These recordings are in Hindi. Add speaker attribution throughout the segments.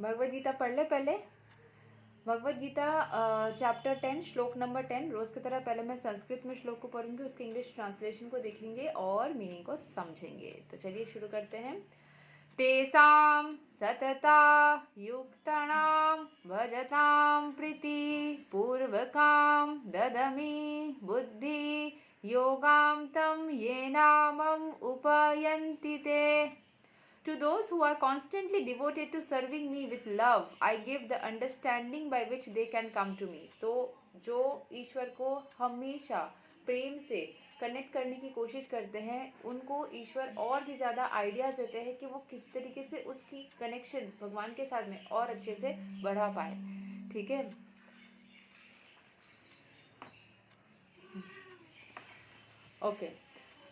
Speaker 1: भगवद गीता पढ़ ले पहले। भगवद गीता चैप्टर 10 श्लोक नंबर 10। रोज़ की तरह पहले मैं संस्कृत में श्लोक को पढ़ूंगी, उसके इंग्लिश ट्रांसलेशन को देखेंगे और मीनिंग को समझेंगे। तो चलिए शुरू करते हैं। तेसां सतता युक्तानां भजतां प्रीति पूर्वकां ददमी बुद्धि योगां तं ये नामम् उपयन्ति ते। To those who are constantly devoted to serving me with love, I give the understanding by which they can come to me. तो जो ईश्वर को हमेशा प्रेम से कनेक्ट करने की कोशिश करते हैं, उनको ईश्वर और भी ज़्यादा आइडियाज़ देते हैं कि वो किस तरीके से उसकी कनेक्शन भगवान के साथ में और अच्छे से बढ़ा पाए। ठीक है, ओके।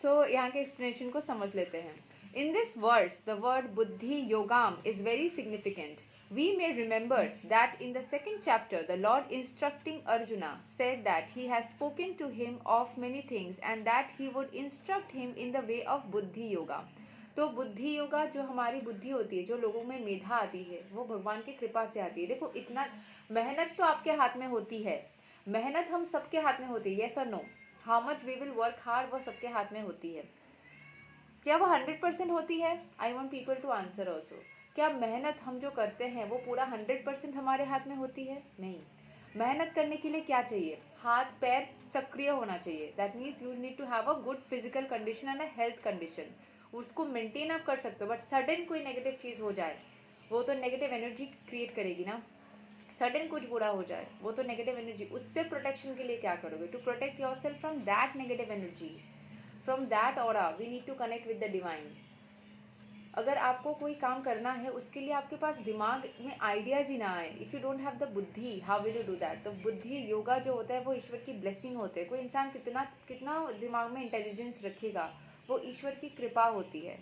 Speaker 1: सो यहाँ के एक्सप्लेनेशन को समझ लेते हैं। In this verse, the word buddhi yogam is very significant. We may remember that in the second chapter, the Lord instructing Arjuna said that he has spoken to him of many things and that he would instruct him in the way of buddhi yoga. तो बुद्धि योगा जो हमारी बुद्धि होती है, जो लोगों में मेधा आती है, वो भगवान की कृपा से आती है। देखो, इतना मेहनत तो आपके हाथ में होती है, मेहनत हम सबके हाथ में होती है, यस और no. How much we will work hard, वो सबके हाथ में होती है। क्या वो 100% होती है? I want people to answer also. क्या मेहनत हम जो करते हैं वो पूरा 100% हमारे हाथ में होती है? नहीं। मेहनत करने के लिए क्या चाहिए? हाथ पैर सक्रिय होना चाहिए। That means you need to have a good physical condition and a health condition. उसको मेंटेन आप कर सकते हो, बट सडन कोई नेगेटिव चीज़ हो जाए, वो तो नेगेटिव एनर्जी क्रिएट करेगी ना। सडन कुछ बुरा हो जाए, वो तो नेगेटिव एनर्जी। उससे प्रोटेक्शन के लिए क्या करोगे? To protect yourself from that negative energy, from that aura, we need to connect with the divine. अगर आपको कोई काम करना है, उसके लिए आपके पास दिमाग में आइडियाज़ ही ना आए, if you don't have the buddhi, how will you do that? तो बुद्धि योगा जो होता है वो ईश्वर की ब्लेसिंग होते हैं। कोई इंसान कितना कितना दिमाग में इंटेलिजेंस रखेगा, वो ईश्वर की कृपा होती है।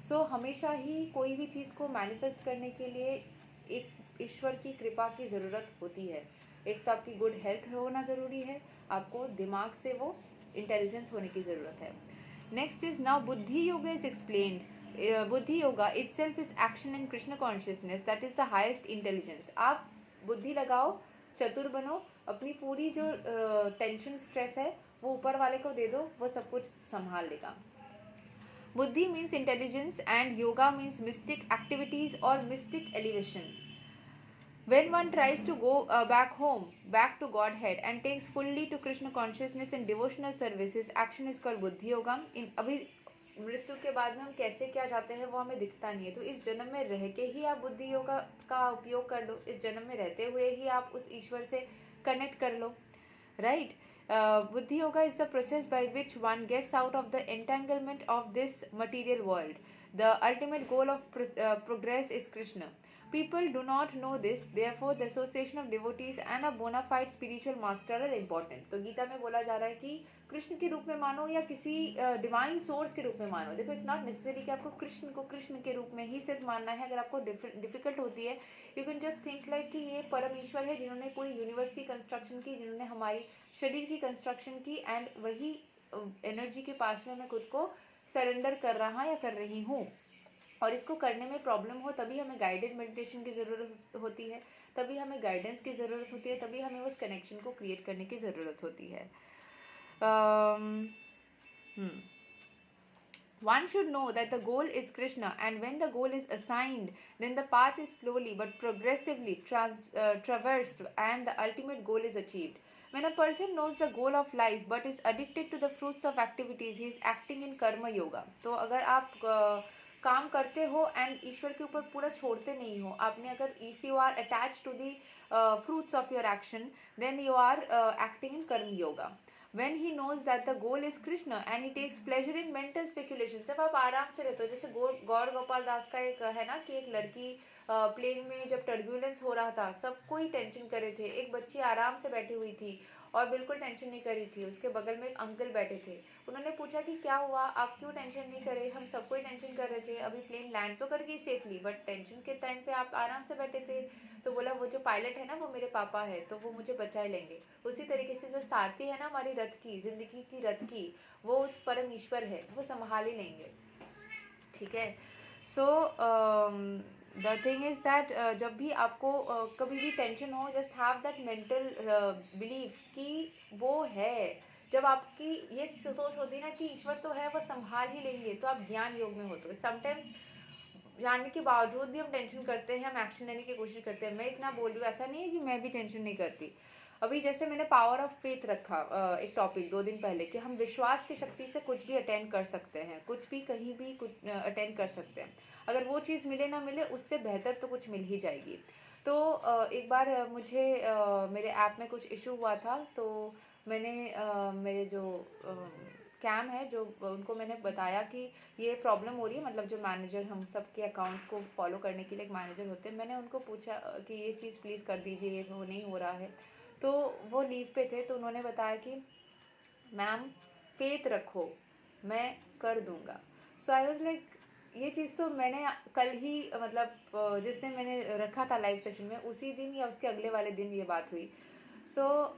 Speaker 1: सो हमेशा ही कोई भी चीज़ को मैनिफेस्ट करने के लिए एक ईश्वर की कृपा की ज़रूरत होती है। एक तो आपकी गुड हेल्थ होना ज़रूरी है, आपको दिमाग से वो इंटेलिजेंस होने की ज़रूरत है। Next is now Buddhi Yoga is explained. Buddhi Yoga itself is action in Krishna consciousness, that is the highest intelligence. आप बुद्धि लगाओ, चतुर बनो, अपनी पूरी जो टेंशन स्ट्रेस है वो ऊपर वाले को दे दो, वो सब कुछ संभाल लेगा। बुद्धि means intelligence and yoga means mystic activities or mystic elevation. When one tries to go back home, back to Godhead and takes fully to Krishna consciousness and devotional services, action is called Buddhi Yoga. In अभी मृत्यु के बाद में हम कैसे क्या जाते हैं वो हमें दिखता नहीं है, तो इस जन्म में रह के ही आप बुद्धि योगा का उपयोग कर लो। इस जन्म में रहते हुए ही आप उस ईश्वर से कनेक्ट कर लो, right? Buddhi Yoga is the process by which one gets out of the entanglement of this material world. The ultimate goal of progress is Krishna. People do not know this, therefore the association of devotees and a bona fide spiritual master are important. तो गीता में बोला जा रहा है कि कृष्ण के रूप में मानो या किसी डिवाइन सोर्स के रूप में मानो। देखो, इट्स नॉट नेसेसरी कि आपको कृष्ण को कृष्ण के रूप में ही सिर्फ मानना है। अगर आपको डिफिकल्ट होती है, you can just think like कि ये परम ईश्वर है जिन्होंने पूरी यूनिवर्स की कंस्ट्रक्शन की, जिन्होंने हमारी शरीर की कंस्ट्रक्शन की, एंड वही एनर्जी के पास में मैं खुद को सरेंडर कर रहा या कर रही हूँ। और इसको करने में प्रॉब्लम हो तभी हमें गाइडेड मेडिटेशन की ज़रूरत होती है, तभी हमें गाइडेंस की ज़रूरत होती है, तभी हमें उस कनेक्शन को क्रिएट करने की ज़रूरत होती है। One should know that the goal is Krishna, and when the goal is assigned, then the path is slowly but progressively traversed and the ultimate goal is achieved. When a person knows the goal of life but is addicted to the fruits of activities, he is acting in karma yoga. तो अगर आप काम करते हो एंड ईश्वर के ऊपर पूरा छोड़ते नहीं हो, आपने अगर if you are attach to the fruits of your action, then you are acting in karma yoga. When he knows that the goal is Krishna and he takes pleasure in mental speculation, जब आप आराम से रहते हो, जैसे गौर गोपाल दास का एक है ना कि एक लड़की प्लेन में जब टर्ब्यूलेंस हो रहा था, सबको ही टेंशन कर रहे थे, एक बच्ची आराम से बैठी हुई थी और बिल्कुल टेंशन नहीं कर रही थी, उसके बगल में एक अंकल बैठे थे। उन्होंने पूछा कि क्या हुआ, आप क्यों टेंशन नहीं कर रहे? हम सबको ही टेंशन कर रहे थे, अभी प्लेन लैंड तो कर गई सेफली, बट टेंशन के टाइम पे आप आराम से बैठे थे। तो बोला वो जो पायलट है ना वो मेरे पापा है, तो वो मुझे बचा लेंगे। उसी तरीके से जो सारथी है ना हमारी रथ की, जिंदगी की रथ की, वो उस परम ईश्वर है, वो संभाल ही लेंगे। ठीक है। So the thing is that जब भी आपको कभी भी टेंशन हो, just have that mental belief कि वो है। जब आपकी ये सोच होती है ना कि ईश्वर तो है, वो संभाल ही लेंगे, तो आप ज्ञान योग में हो। तो समटाइम्स जानने के बावजूद भी हम टेंशन करते हैं, हम एक्शन लेने की कोशिश करते हैं। मैं इतना बोल रही हूँ, ऐसा नहीं है कि मैं भी टेंशन नहीं करती। अभी जैसे मैंने पावर ऑफ फेथ रखा एक टॉपिक 2 दिन पहले, कि हम विश्वास की शक्ति से कुछ भी अटेंड कर सकते हैं, कुछ भी कहीं भी कुछ अटेंड कर सकते हैं। अगर वो चीज़ मिले ना मिले, उससे बेहतर तो कुछ मिल ही जाएगी। तो एक बार मुझे मेरे ऐप में कुछ इशू हुआ था, तो मैंने मेरे जो कैम है, जो उनको मैंने बताया कि ये प्रॉब्लम हो रही है। मतलब जो मैनेजर, हम सब के अकाउंट्स को फॉलो करने के लिए एक मैनेजर होते हैं, मैंने उनको पूछा कि ये चीज़ प्लीज़ कर दीजिए, ये वो नहीं हो रहा है। तो वो लीव पे थे, तो उन्होंने बताया कि मैम फेथ रखो, मैं कर दूंगा। सो आई वॉज लाइक, ये चीज़ तो मैंने कल ही मतलब जिस दिन मैंने रखा था लाइव सेशन में, उसी दिन या उसके अगले वाले दिन ये बात हुई। सो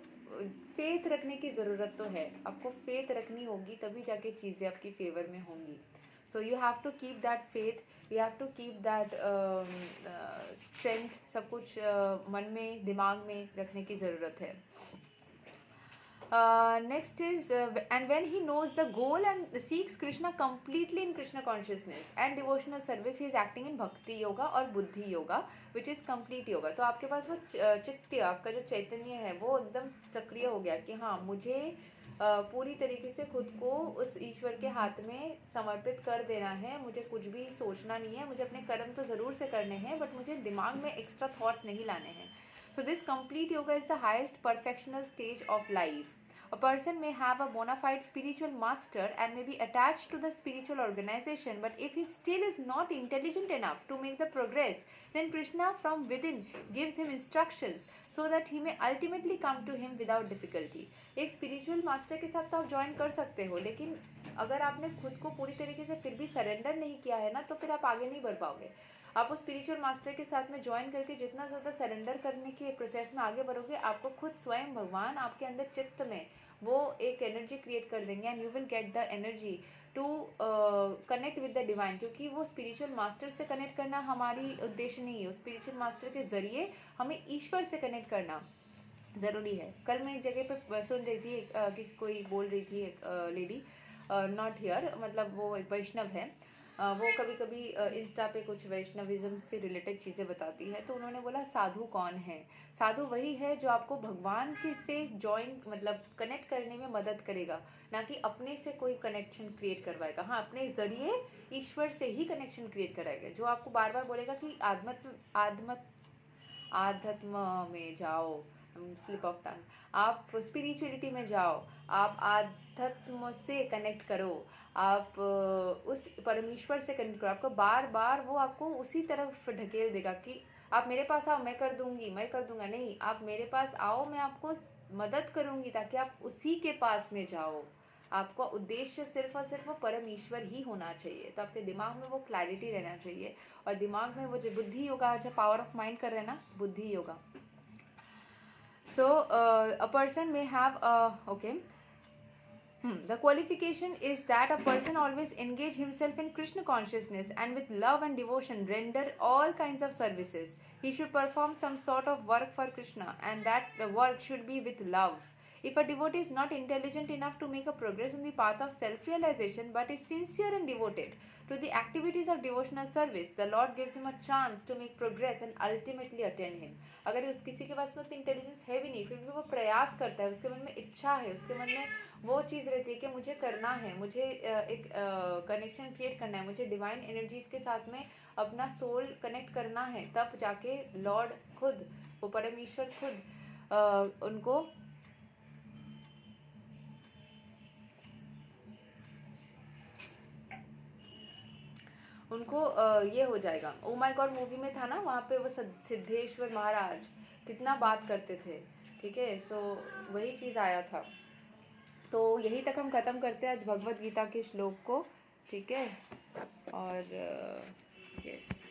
Speaker 1: फेथ रखने की ज़रूरत तो है, आपको फेथ रखनी होगी, तभी जाके चीज़ें आपकी फेवर में होंगी। So you have to keep that faith, you have to keep that strength, सब कुछ मन में दिमाग में रखने की ज़रूरत है। Next is and when he knows the goal and seeks Krishna completely in Krishna consciousness and devotional service, he is acting in bhakti yoga और बुद्धि yoga, which is complete yoga। तो आपके पास वो चित्त, आपका जो चैतन्य है वो एकदम सक्रिय हो गया कि हाँ, मुझे पूरी तरीके से खुद को उस ईश्वर के हाथ में समर्पित कर देना है। मुझे कुछ भी सोचना नहीं है, मुझे अपने कर्म तो ज़रूर से करने हैं, बट मुझे दिमाग में एक्स्ट्रा थॉट्स नहीं लाने हैं। So this complete yoga is the highest perfectional stage of life. A person may have a bona fide spiritual master and may be attached to the spiritual organization, but if he still is not intelligent enough to make the progress, then Krishna from within gives him instructions so that he may ultimately come to him without difficulty. एक spiritual master के साथ तो आप join कर सकते हो, लेकिन अगर आपने खुद को पूरी तरीके से फिर भी सरेंडर नहीं किया है ना, तो फिर आप आगे नहीं बढ़ पाओगे। आप उस स्पिरिचुअल मास्टर के साथ में ज्वाइन करके जितना ज़्यादा सरेंडर करने के प्रोसेस में आगे बढ़ोगे, आपको खुद स्वयं भगवान आपके अंदर चित्त में वो एक एनर्जी क्रिएट कर देंगे, and you will get the energy to connect with the divine. क्योंकि वो स्पिरिचुअल मास्टर से कनेक्ट करना हमारी उद्देश्य नहीं है, उस स्पिरिचुअल मास्टर के ज़रिए हमें ईश्वर से कनेक्ट करना ज़रूरी है। कल मैं एक जगह पे सुन रही थी, किसी कोई बोल रही थी, एक लेडी, नॉट हियर, मतलब वो एक वैष्णव है, वो कभी कभी इंस्टा पे कुछ वैष्णविज्म से रिलेटेड चीज़ें बताती है। तो उन्होंने बोला साधु कौन है? साधु वही है जो आपको भगवान के से जॉइन मतलब कनेक्ट करने में मदद करेगा, ना कि अपने से कोई कनेक्शन क्रिएट करवाएगा। हाँ, अपने ज़रिए ईश्वर से ही कनेक्शन क्रिएट कराएगा, जो आपको बार बार बोलेगा कि आध्यात्म में जाओ, स्लिप ऑफ टंग, आप स्पिरिचुअलिटी में जाओ, आप आध्यात्म से कनेक्ट करो, आप उस परमेश्वर से कनेक्ट करो। आपको बार बार वो आपको उसी तरफ ढकेल देगा कि आप मेरे पास आओ, मैं कर दूंगी, मैं कर दूंगा। नहीं, आप मेरे पास आओ, मैं आपको मदद करूंगी ताकि आप उसी के पास में जाओ। आपका उद्देश्य सिर्फ और सिर्फ वो परमेश्वर ही होना चाहिए। तो आपके दिमाग में वो क्लैरिटी रहना चाहिए, और दिमाग में वो जो बुद्धि योगा, जो पावर ऑफ माइंड कर रहे हैं ना, बुद्धि yoga. So a person may have okay. The qualification is that a person always engage himself in Krishna consciousness and with love and devotion render all kinds of services. He should perform some sort of work for Krishna, and that the work should be with love. If a devotee is not intelligent enough to make a progress on the path of self-realization but is sincere and devoted to the activities of devotional service, the Lord gives him a chance to make progress and ultimately attain him. अगर किसी के पास में उतनी इंटेलिजेंस है भी नहीं, फिर भी वो प्रयास करता है, उसके मन में इच्छा है, उसके मन में वो चीज़ रहती है कि मुझे करना है, मुझे एक कनेक्शन क्रिएट करना है, मुझे डिवाइन एनर्जीज के साथ में अपना सोल कनेक्ट करना है, तब जाके लॉर्ड खुद, वो परमेश्वर खुद उनको ये हो जाएगा। ओ माय गॉड मूवी में था ना, वहाँ पे वो सिद्धेश्वर महाराज कितना बात करते थे, ठीक है। सो वही चीज़ आया था। तो यहीं तक हम ख़त्म करते हैं आज भगवत गीता के श्लोक को, ठीक है। और यस।